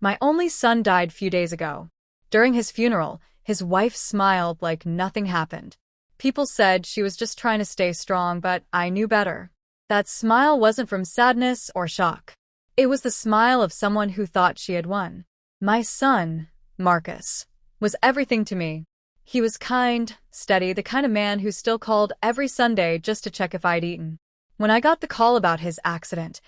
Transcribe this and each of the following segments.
My only son died few days ago. During his funeral, his wife smiled like nothing happened. People said she was just trying to stay strong, but I knew better. That smile wasn't from sadness or shock. It was the smile of someone who thought she had won. My son, Marcus, was everything to me. He was kind, steady, the kind of man who still called every Sunday just to check if I'd eaten. When I got the call about his accident,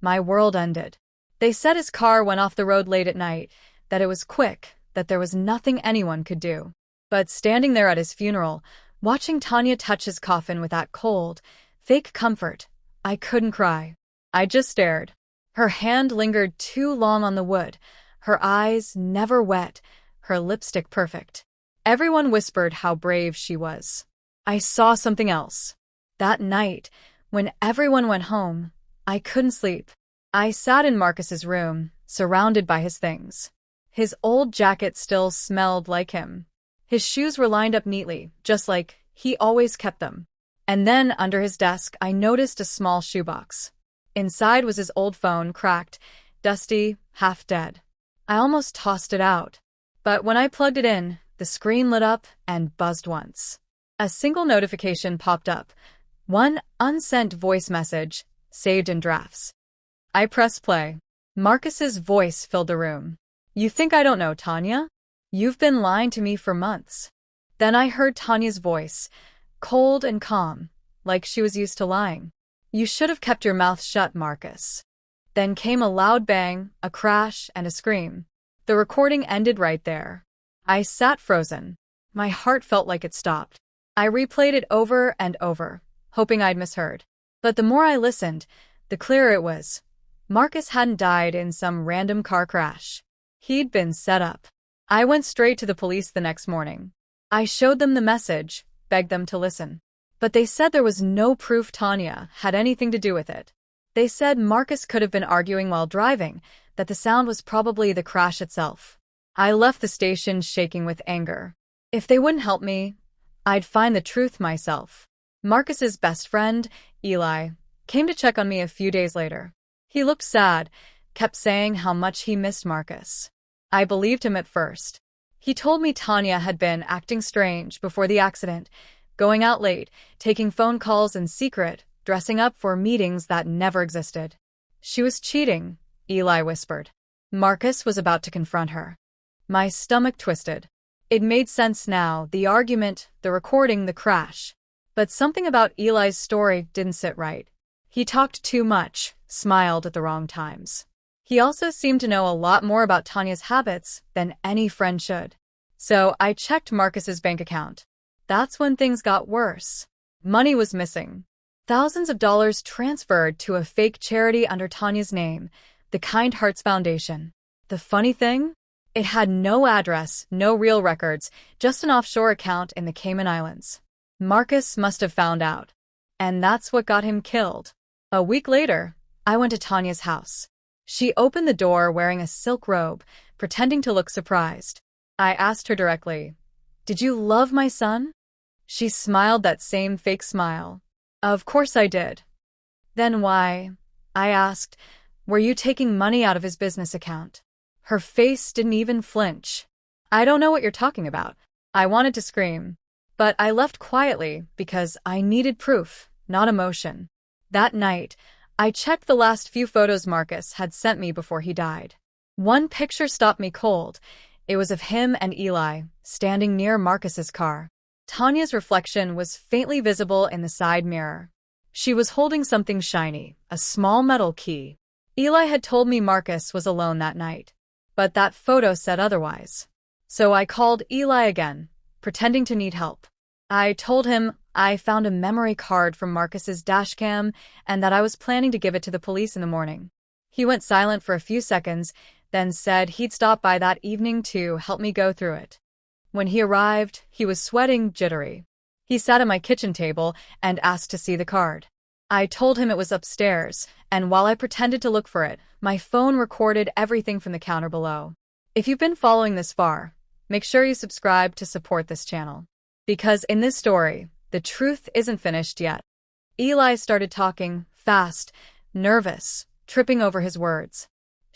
my world ended. They said his car went off the road late at night, that it was quick, that there was nothing anyone could do. But standing there at his funeral, watching Tanya touch his coffin with that cold, fake comfort, I couldn't cry. I just stared. Her hand lingered too long on the wood, her eyes never wet, her lipstick perfect. Everyone whispered how brave she was. I saw something else. That night, when everyone went home, I couldn't sleep. I sat in Marcus's room, surrounded by his things. His old jacket still smelled like him. His shoes were lined up neatly, just like he always kept them. And then, under his desk, I noticed a small shoebox. Inside was his old phone, cracked, dusty, half dead. I almost tossed it out. But when I plugged it in, the screen lit up and buzzed once. A single notification popped up. One unsent voice message, saved in drafts. I pressed play. Marcus's voice filled the room. "You think I don't know, Tanya? You've been lying to me for months." Then I heard Tanya's voice, cold and calm, like she was used to lying. "You should have kept your mouth shut, Marcus." Then came a loud bang, a crash, and a scream. The recording ended right there. I sat frozen. My heart felt like it stopped. I replayed it over and over, hoping I'd misheard. But the more I listened, the clearer it was. Marcus hadn't died in some random car crash. He'd been set up. I went straight to the police the next morning. I showed them the message, begged them to listen. But they said there was no proof Tanya had anything to do with it. They said Marcus could have been arguing while driving, that the sound was probably the crash itself. I left the station shaking with anger. If they wouldn't help me, I'd find the truth myself. Marcus's best friend, Eli, came to check on me a few days later. He looked sad, kept saying how much he missed Marcus. I believed him at first. He told me Tanya had been acting strange before the accident, going out late, taking phone calls in secret, dressing up for meetings that never existed. She was cheating, Eli whispered. Marcus was about to confront her. My stomach twisted. It made sense now, the argument, the recording, the crash. But something about Eli's story didn't sit right. He talked too much, smiled at the wrong times. He also seemed to know a lot more about Tanya's habits than any friend should. So I checked Marcus's bank account. That's when things got worse. Money was missing. Thousands of dollars transferred to a fake charity under Tanya's name, the Kind Hearts Foundation. The funny thing? It had no address, no real records, just an offshore account in the Cayman Islands. Marcus must have found out. And that's what got him killed. A week later, I went to Tanya's house. She opened the door wearing a silk robe, pretending to look surprised. I asked her directly, "Did you love my son?" She smiled that same fake smile. "Of course I did." "Then why?" I asked. "Were you taking money out of his business account?" Her face didn't even flinch. "I don't know what you're talking about." I wanted to scream. But I left quietly because I needed proof, not emotion. That night, I checked the last few photos Marcus had sent me before he died. One picture stopped me cold. It was of him and Eli, standing near Marcus's car. Tanya's reflection was faintly visible in the side mirror. She was holding something shiny, a small metal key. Eli had told me Marcus was alone that night. But that photo said otherwise. So I called Eli again, pretending to need help. I told him I found a memory card from Marcus's dashcam and that I was planning to give it to the police in the morning. He went silent for a few seconds, then said he'd stop by that evening to help me go through it. When he arrived, he was sweating, jittery. He sat at my kitchen table and asked to see the card. I told him it was upstairs, and while I pretended to look for it, my phone recorded everything from the counter below. If you've been following this far, make sure you subscribe to support this channel. Because in this story, the truth isn't finished yet. Eli started talking, fast, nervous, tripping over his words.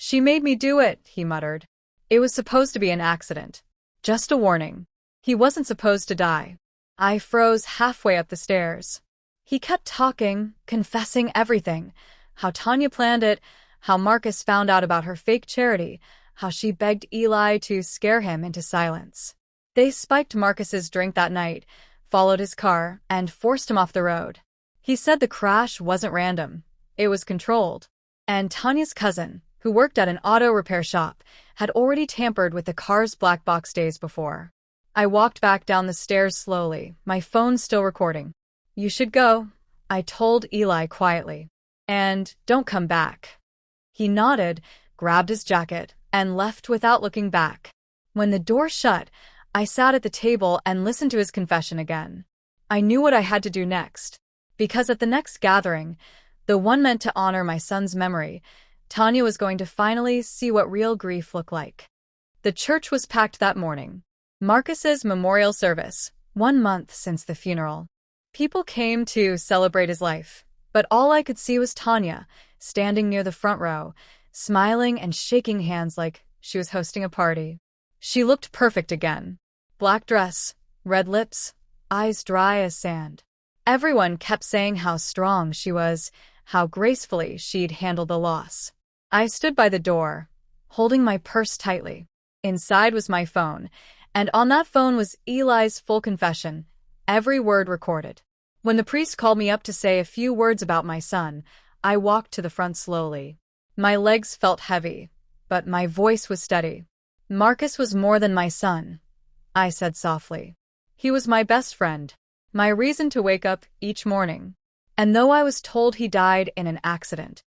She made me do it, he muttered. It was supposed to be an accident. Just a warning. He wasn't supposed to die. I froze halfway up the stairs. He kept talking, confessing everything. How Tanya planned it, how Marcus found out about her fake charity, how she begged Eli to scare him into silence. They spiked Marcus's drink that night, followed his car, and forced him off the road. He said the crash wasn't random. It was controlled. And Tanya's cousin, who worked at an auto repair shop, had already tampered with the car's black box days before. I walked back down the stairs slowly, my phone still recording. You should go, I told Eli quietly. And don't come back. He nodded, grabbed his jacket, and left without looking back. When the door shut, I sat at the table and listened to his confession again. I knew what I had to do next. Because at the next gathering, the one meant to honor my son's memory, Tanya was going to finally see what real grief looked like. The church was packed that morning. Marcus's memorial service, 1 month since the funeral. People came to celebrate his life, but all I could see was Tanya, standing near the front row, smiling and shaking hands like she was hosting a party. She looked perfect again. Black dress, red lips, eyes dry as sand. Everyone kept saying how strong she was, how gracefully she'd handled the loss. I stood by the door, holding my purse tightly. Inside was my phone, and on that phone was Eli's full confession, every word recorded. When the priest called me up to say a few words about my son, I walked to the front slowly. My legs felt heavy, but my voice was steady. Marcus was more than my son, I said softly. He was my best friend, my reason to wake up each morning. And though I was told he died in an accident,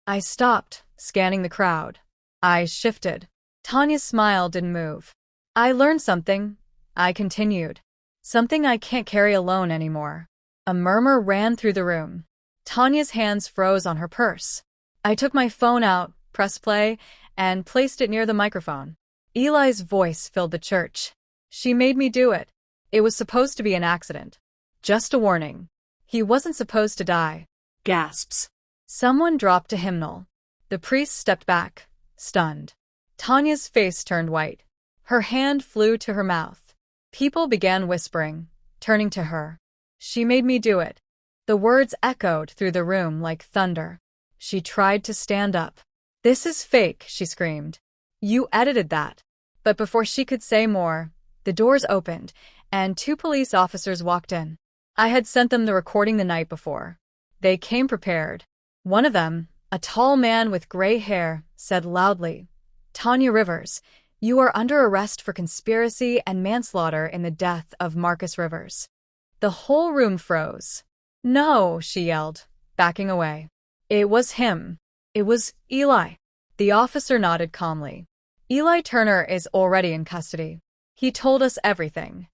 I stopped, scanning the crowd. Eyes shifted. Tanya's smile didn't move. I learned something, I continued. Something I can't carry alone anymore. A murmur ran through the room. Tanya's hands froze on her purse. I took my phone out, pressed play, and placed it near the microphone. Eli's voice filled the church. She made me do it. It was supposed to be an accident. Just a warning. He wasn't supposed to die. Gasps. Someone dropped a hymnal. The priest stepped back, stunned. Tanya's face turned white. Her hand flew to her mouth. People began whispering, turning to her. She made me do it. The words echoed through the room like thunder. She tried to stand up. This is fake, she screamed. You edited that. But before she could say more, the doors opened, and 2 police officers walked in. I had sent them the recording the night before. They came prepared. One of them, a tall man with gray hair, said loudly, Tanya Rivers, you are under arrest for conspiracy and manslaughter in the death of Marcus Rivers. The whole room froze. No, she yelled, backing away. It was him. It was Eli. The officer nodded calmly. Eli Turner is already in custody. He told us everything.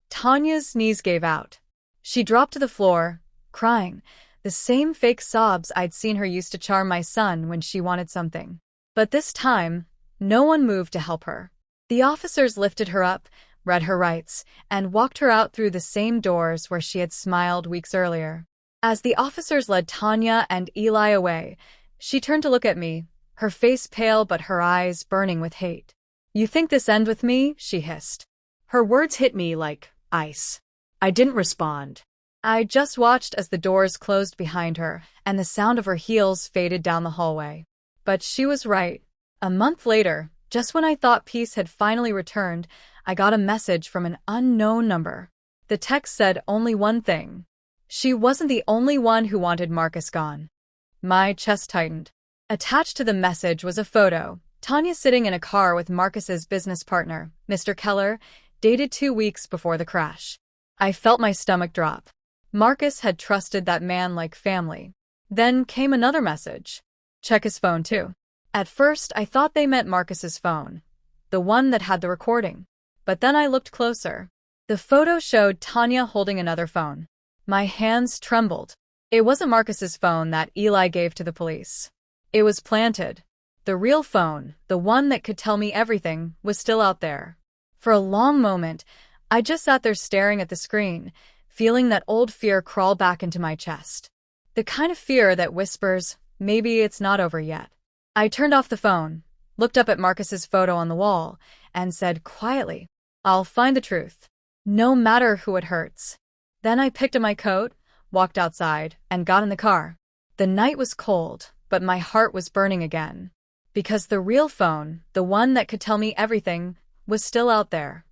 Tanya's knees gave out. She dropped to the floor, crying, the same fake sobs I'd seen her use to charm my son when she wanted something. But this time, no one moved to help her. The officers lifted her up, read her rights, and walked her out through the same doors where she had smiled weeks earlier. As the officers led Tanya and Eli away, she turned to look at me, her face pale but her eyes burning with hate. You think this ends with me? She hissed. Her words hit me like ice. I didn't respond. I just watched as the doors closed behind her and the sound of her heels faded down the hallway. But she was right. A month later, just when I thought peace had finally returned, I got a message from an unknown number. The text said only one thing. She wasn't the only one who wanted Marcus gone. My chest tightened. Attached to the message was a photo, Tanya sitting in a car with Marcus's business partner, Mr. Keller, dated 2 weeks before the crash. I felt my stomach drop. Marcus had trusted that man like family. Then came another message. Check his phone too. At first, I thought they meant Marcus's phone, the one that had the recording. But then I looked closer. The photo showed Tanya holding another phone. My hands trembled. It wasn't Marcus's phone that Eli gave to the police. It was planted. The real phone, the one that could tell me everything, was still out there. For a long moment, I just sat there staring at the screen, feeling that old fear crawl back into my chest. The kind of fear that whispers, maybe it's not over yet. I turned off the phone, looked up at Marcus's photo on the wall, and said quietly, "I'll find the truth, no matter who it hurts." Then I picked up my coat, walked outside, and got in the car. The night was cold, but my heart was burning again. Because the real phone, the one that could tell me everything, was still out there.